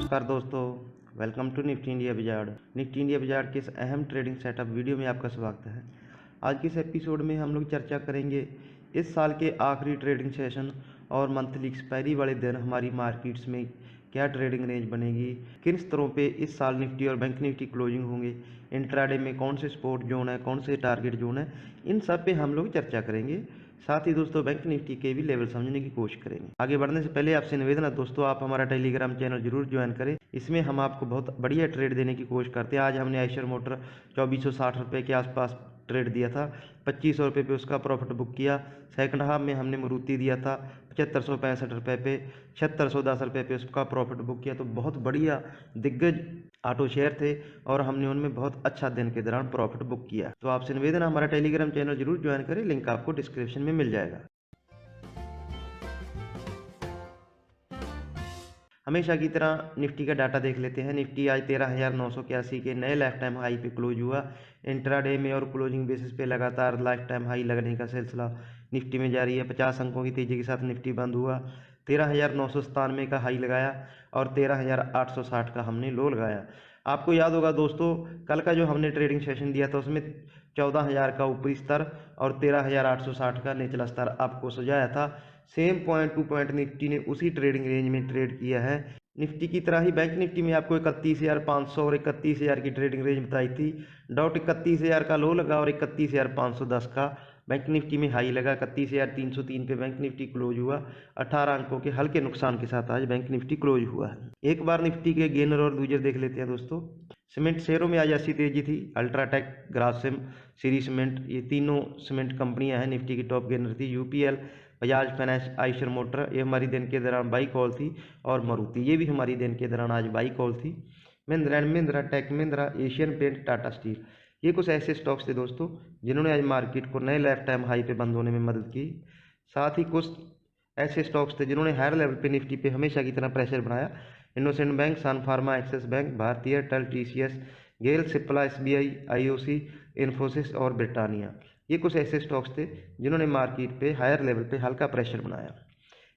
नमस्कार दोस्तों, welcome to Nifty India बाजार। निफ्टी इंडिया बाजार के इस अहम ट्रेडिंग सेटअप वीडियो में आपका स्वागत है। आज के इस एपिसोड में हम लोग चर्चा करेंगे इस साल के आखिरी ट्रेडिंग सेशन और मंथली एक्सपायरी वाले दिन हमारी मार्केट्स में क्या ट्रेडिंग रेंज बनेगी, किन स्तरों पे इस साल निफ्टी और बैंक निफ्टी क्लोजिंग होंगे, इंट्राडे में कौन से सपोर्ट जोन है, कौन से टारगेट जोन है, इन सब पे हम लोग चर्चा करेंगे। साथ ही दोस्तों बैंक निफ्टी के भी लेवल समझने की कोशिश करेंगे। आगे बढ़ने से पहले आपसे निवेदन है दोस्तों, आप हमारा टेलीग्राम चैनल जरूर ज्वाइन करें। इसमें हम आपको बहुत बढ़िया ट्रेड देने की कोशिश करते हैं। आज हमने आइशर मोटर 2460 रुपये के आसपास ट्रेड दिया था, 2500 रुपये पे उसका प्रॉफिट बुक किया। सेकंड हाफ में हमने मारुति दिया था 7565 रुपये पे, 7610 रुपये पे उसका प्रॉफिट बुक किया। तो बहुत बढ़िया दिग्गज ऑटो शेयर थे और हमने उनमें बहुत अच्छा दिन के दौरान प्रॉफिट बुक किया। तो आपसे निवेदन है हमारा टेलीग्राम चैनल जरूर ज्वाइन करें, लिंक आपको डिस्क्रिप्शन में मिल जाएगा। हमेशा की तरह निफ्टी का डाटा देख लेते हैं। निफ्टी आज 13,981 के नए लाइफ टाइम हाई पे क्लोज हुआ। इंट्राडे में और क्लोजिंग बेसिस पे लगातार लाइफ टाइम हाई लगने का सिलसिला निफ्टी में जारी है। 50 अंकों की तेजी के साथ निफ्टी बंद हुआ। 13,997 का हाई लगाया और 13,860 का हमने लो लगाया। आपको याद होगा दोस्तों, कल का जो हमने ट्रेडिंग सेशन दिया था उसमें 14,000 का ऊपरी स्तर और 13,860 का निचला स्तर आपको सुझाया था। Same point two point Nifty ने उसी ट्रेडिंग रेंज में ट्रेड किया है। निफ्टी की तरह ही बैंक निफ्टी में आपको 31,500 और 31,000 की ट्रेडिंग रेंज बताई थी। डाउट 31,000 का लो लगा और 31,510 का बैंक निफ्टी में हाई लगा। 31,303 पे बैंक निफ्टी क्लोज हुआ। 18 अंकों के हल्के नुकसान के साथ आज बैंक निफ्टी क्लोज हुआ है। एक बार निफ्टी के गेनर और लूजर देख लेते हैं दोस्तों। सीमेंट शेयरों में आज ऐसी तेजी थी। अल्ट्राटेक, ग्रासिम, श्री सीमेंट, ये तीनों सीमेंट कंपनियां हैं निफ्टी की टॉप गेनर थी। UPL, Bajaj finance, Eicher motor, ये हमारी दिन के दौरान बाई कॉल थी। और मारुति, ये भी हमारी दिन के दौरान आज बाई कॉल थी। Mahindra and Mahindra, Tech Mahindra, Asian paint, Tata steel, ये कुछ ऐसे स्टॉक्स थे दोस्तों जिन्होंने आज मार्केट को नए लाइफ टाइम हाई पे बंद होने में मदद की। साथ ही कुछ ऐसे स्टॉक्स थे जिन्होंने हायर लेवल पे निफ्टी पे हमेशा की तरह प्रेशर बनाया। इंडोसेंड बैंक, सन फार्मा, एक्सिस बैंक, भारतीय एयरटेल, टीसीएस, गेल, सिप्ला, एसबीआई, आईओसी, इन्फोसिस और ब्रिटानिया, ये कुछ ऐसे स्टॉक्स थे जिन्होंने मार्केट पे हायर लेवल पे हल्का प्रेशर बनाया।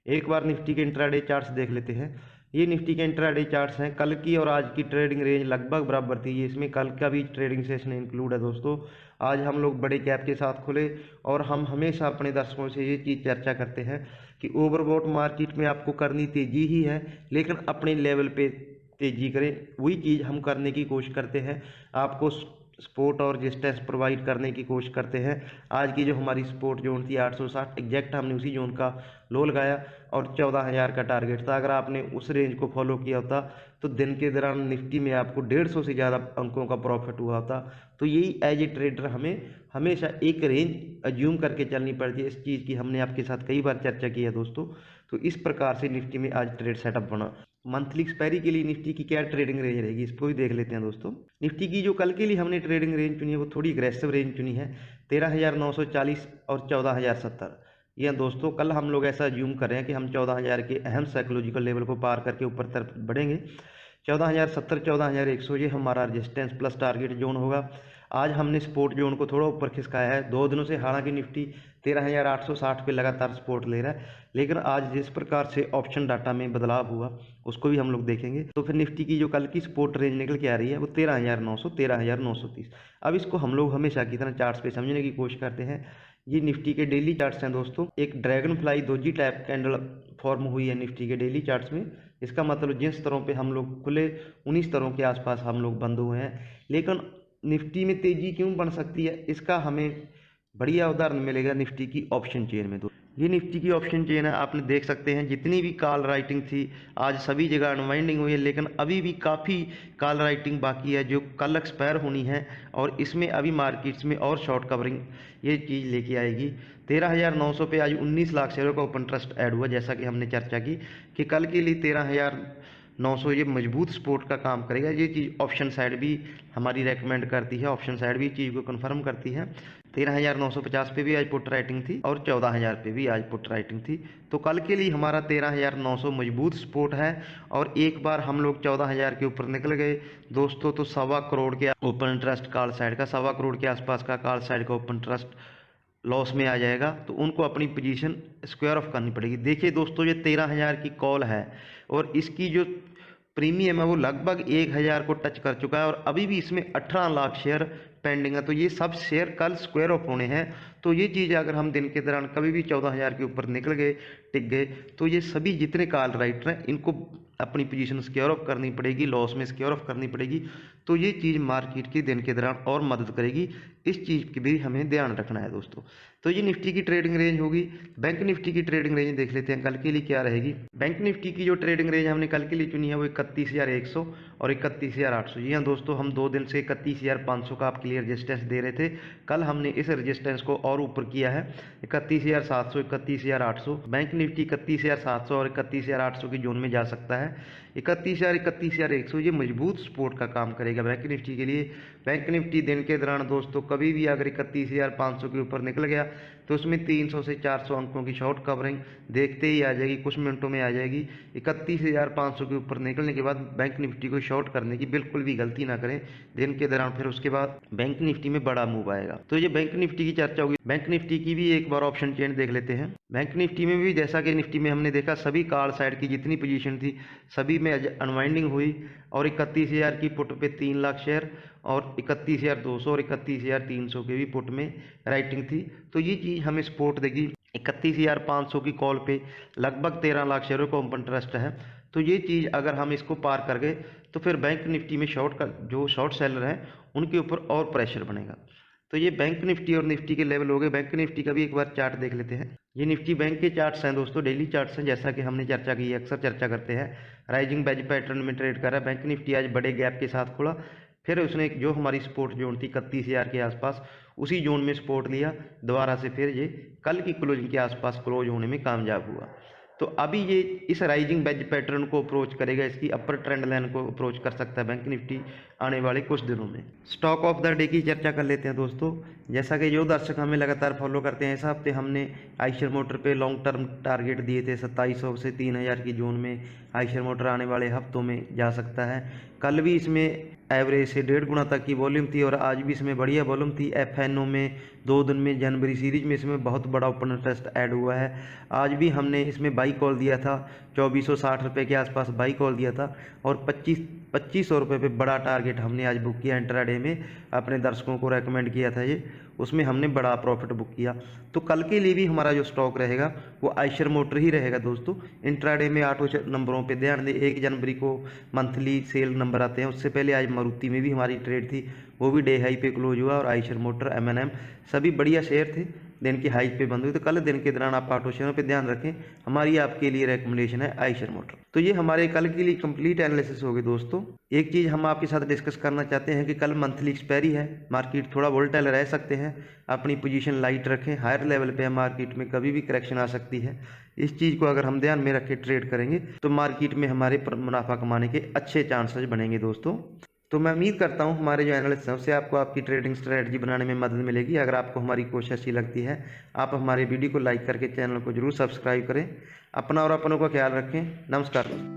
एक बार निफ्टी के इंट्राडे चार्ट्स देख लेते हैं। ये निफ्टी के इंट्राडे चार्ट्स हैं। कल की और आज की ट्रेडिंग रेंज लगभग बराबर थी। इसमें कल का भी ट्रेडिंग सेशन इंक्लूड है दोस्तों। आज हम लोग बड़े गैप के साथ खुले और हम हमेशा अपने दर्शकों से ये चीज़ चर्चा करते हैं कि ओवरबॉट मार्केट में आपको करनी तेजी ही है, लेकिन अपने लेवल पे तेजी करें। वही चीज़ हम करने की कोशिश करते हैं, आपको सपोर्ट और रेजिस्टेंस प्रोवाइड करने की कोशिश करते हैं। आज की जो हमारी सपोर्ट जोन थी 860 एग्जैक्ट, हमने उसी जोन का लो लगाया और 14,000 का टारगेट था। अगर आपने उस रेंज को फॉलो किया होता तो दिन के दौरान निफ्टी में आपको 150 से ज़्यादा अंकों का प्रॉफिट हुआ होता। तो यही एज ए ट्रेडर हमें हमेशा एक रेंज अज्यूम करके चलनी पड़ती है। इस चीज़ की हमने आपके साथ कई बार चर्चा की है दोस्तों। तो इस प्रकार से निफ्टी में आज ट्रेड सेटअप बना। मंथली एक्सपायरी के लिए निफ्टी की क्या ट्रेडिंग रेंज रहेगी, इसको भी देख लेते हैं दोस्तों। निफ्टी की जो कल के लिए हमने ट्रेडिंग रेंज चुनी है वो थोड़ी अग्रेसिव रेंज चुनी है, 13,940 और 14,070। यह दोस्तों कल हम लोग ऐसा ज्यूम कर रहे हैं कि हम 14,000 के अहम साइकोलॉजिकल लेवल को पार करके ऊपर तरफ बढ़ेंगे। 14,070, 14,100 ये हमारा रेजिस्टेंस प्लस टारगेट जोन होगा। आज हमने सपोर्ट जोन को थोड़ा ऊपर खिसकाया है 2 दिनों से। हालांकि निफ्टी 13,860 पे लगातार सपोर्ट ले रहा है, लेकिन आज जिस प्रकार से ऑप्शन डाटा में बदलाव हुआ उसको भी हम लोग देखेंगे। तो फिर निफ्टी की जो कल की सपोर्ट रेंज निकल के आ रही है वो 13,900, 13,930। अब इसको हम लोग हमेशा की तरह चार्ट्स पे समझने की कोशिश करते हैं। ये निफ्टी के डेली चार्ट्स हैं दोस्तों। एक dragon fly doji type candle form हुई है निफ्टी के डेली चार्ट्स में। इसका मतलब जिन स्तरों पे हम लोग खुले उन्हीं स्तरों के आसपास हम लोग बंद हुए हैं। लेकिन निफ्टी में तेजी क्यों बन सकती है, इसका हमें बढ़िया उदाहरण मिलेगा निफ्टी की ऑप्शन चेन में। ये निफ्टी की ऑप्शन चेन है, आपने देख सकते हैं जितनी भी कॉल राइटिंग थी आज सभी जगह अनवाइंडिंग हुई है, लेकिन अभी भी काफ़ी कॉल राइटिंग बाकी है जो कल एक्सपायर होनी है। और इसमें अभी मार्केट्स में और शॉर्ट कवरिंग ये चीज़ लेके आएगी। 13,900 पे आज 19 लाख शेयरों का ओपन ट्रस्ट ऐड हुआ। जैसा कि हमने चर्चा की कि कल के लिए 13,900 ये मजबूत सपोर्ट का काम करेगा। ये चीज़ ऑप्शन साइड भी हमारी रेकमेंड करती है, ऑप्शन साइड भी चीज़ को कंफर्म करती है। 13,950 पे भी आज पुट राइटिंग थी और 14,000 पे भी आज पुट राइटिंग थी। तो कल के लिए हमारा 13,900 मजबूत सपोर्ट है। और एक बार हम लोग 14,000 के ऊपर निकल गए दोस्तों तो 1.25 करोड़ के ओपन इंटरेस्ट कॉल साइड का, 1.25 करोड़ के आसपास का कॉल साइड का ओपन इंटरेस्ट लॉस में आ जाएगा। तो उनको अपनी पोजीशन स्क्वायर ऑफ करनी पड़ेगी। देखिए दोस्तों, ये 13,000 की कॉल है और इसकी जो प्रीमियम है वो लगभग 1000 को टच कर चुका है और अभी भी इसमें 18 लाख शेयर पेंडिंग है। तो ये सब शेयर कल स्क्वायर ऑफ होने हैं। तो ये चीज़ अगर हम दिन के दौरान कभी भी 14,000 के ऊपर निकल गए, टिक गए, तो ये सभी जितने कॉल राइटर हैं इनको अपनी पोजीशन सिक्योर ऑफ करनी पड़ेगी, लॉस में सिक्योर ऑफ करनी पड़ेगी। तो ये चीज़ मार्केट की दिन के दौरान और मदद करेगी। इस चीज़ की भी हमें ध्यान रखना है दोस्तों। तो ये निफ्टी की ट्रेडिंग रेंज होगी। बैंक निफ्टी की ट्रेडिंग रेंज देख लेते हैं कल के लिए क्या रहेगी। बैंक निफ्टी की जो ट्रेडिंग रेंज हमने कल के लिए चुनी है वो 31,100 और 31,800। जी हाँ दोस्तों, हम 2 दिन से 31,500 का आपके लिए रजिस्टेंस दे रहे थे। कल हमने इस रजिस्टेंस को और ऊपर किया है 31,700, 31,800। बैंक निफ्टी 31,700 और 31,800 की जोन में जा सकता है। 31,000, 31,100 ये मजबूत सपोर्ट का काम करेगा बैंक निफ्टी के लिए। बैंक निफ्टी दिन के दौरान दोस्तों कभी भी अगर 31,500 के ऊपर निकल गया तो उसमें 300 से 400 अंकों की शॉर्ट कवरिंग देखते ही आ जाएगी, कुछ मिनटों में आ जाएगी। 31,500 के ऊपर निकलने के बाद बैंक निफ्टी को शॉर्ट करने की बिल्कुल भी गलती ना करें दिन के दौरान, फिर उसके बाद बैंक निफ्टी में बड़ा मूव आएगा। तो ये बैंक निफ्टी की चर्चा होगी। बैंक निफ्टी की भी एक बार ऑप्शन चेन देख लेते हैं। बैंक निफ्टी में भी जैसा कि निफ्टी में हमने देखा सभी कॉल साइड की जितनी पोजीशन थी सभी में अनवाइंडिंग हुई और 31,000 की पुट पे 3 लाख शेयर और 31,200 और 31,300 के भी पुट में राइटिंग थी। तो ये चीज़ हमें सपोर्ट देगी। 31,500 की कॉल पे लगभग 13 लाख शेयरों को ओपन इंटरेस्ट है। तो ये चीज़ अगर हम इसको पार कर गए तो फिर बैंक निफ्टी में जो शॉर्ट सेलर हैं उनके ऊपर और प्रेशर बनेगा। तो ये बैंक निफ्टी और निफ्टी के लेवल हो गए। बैंक निफ्टी का भी एक बार चार्ट देख लेते हैं। ये निफ्टी बैंक के चार्ट्स हैं दोस्तों, डेली चार्ट्स हैं, जैसा कि हमने चर्चा की है, अक्सर चर्चा करते हैं। राइजिंग वेज पैटर्न में ट्रेड कर रहा है। बैंक निफ्टी आज बड़े गैप के साथ खुला, फिर उसने जो हमारी सपोर्ट जोन थी 31,000 के आसपास उसी जोन में सपोर्ट लिया दोबारा से, फिर ये कल की क्लोजिंग के आसपास क्लोज होने में कामयाब हुआ। तो अभी ये इस राइजिंग वेज पैटर्न को अप्रोच करेगा, इसकी अपर ट्रेंड लाइन को अप्रोच कर सकता है बैंक निफ्टी आने वाले कुछ दिनों में। स्टॉक ऑफ द डे की चर्चा कर लेते हैं दोस्तों। जैसा कि जो दर्शक हमें लगातार फॉलो करते हैं, इस हफ्ते हमने आइशर मोटर पे लॉन्ग टर्म टारगेट दिए थे 2700 से 3,000 की जोन में आइशर मोटर आने वाले हफ्तों में जा सकता है। कल भी इसमें एवरेज से 1.5 गुना तक की वॉल्यूम थी और आज भी इसमें बढ़िया वॉल्यूम थी। एफएनओ में 2 दिन में जनवरी सीरीज में इसमें बहुत बड़ा ओपन इंटरेस्ट ऐड हुआ है। आज भी हमने इसमें बाई कॉल दिया था, 2460 रुपये के आसपास बाई कॉल दिया था और 2500 रुपये पे बड़ा टारगेट हमने आज बुक किया। इंट्राडे में अपने दर्शकों को रेकमेंड किया था ये, उसमें हमने बड़ा प्रॉफिट बुक किया। तो कल के लिए भी हमारा जो स्टॉक रहेगा वो आइशर मोटर ही रहेगा दोस्तों। इंट्राडे में 8 नंबरों पे ध्यान दें। 1 जनवरी को मंथली सेल नंबर आते हैं, उससे पहले आज मारुति में भी हमारी ट्रेड थी, वो भी डे हाई पे क्लोज हुआ और आइशर मोटर, M&M सभी बढ़िया शेयर थे, दिन की हाई पे बंद हुई। तो कल दिन के दौरान आप ऑटो शेयरों पे ध्यान रखें। हमारी आपके लिए रेकमेंडेशन है आइशर मोटर। तो ये हमारे कल के लिए कंप्लीट एनालिसिस होगी दोस्तों। एक चीज़ हम आपके साथ डिस्कस करना चाहते हैं कि कल मंथली एक्सपायरी है, मार्केट थोड़ा वोलेटाइल रह सकते हैं, अपनी पोजीशन लाइट रखें। हायर लेवल पे मार्केट में कभी भी करेक्शन आ सकती है। इस चीज़ को अगर हम ध्यान में रख के ट्रेड करेंगे तो मार्केट में हमारे मुनाफा कमाने के अच्छे चांसेस बनेंगे दोस्तों। तो मैं उम्मीद करता हूं हमारे जो एनालिस्ट हैं उससे आपको आपकी ट्रेडिंग स्ट्रेटजी बनाने में मदद मिलेगी। अगर आपको हमारी कोशिश अच्छी लगती है आप हमारे वीडियो को लाइक करके चैनल को जरूर सब्सक्राइब करें। अपना और अपनों का ख्याल रखें। नमस्कार दोस्तों।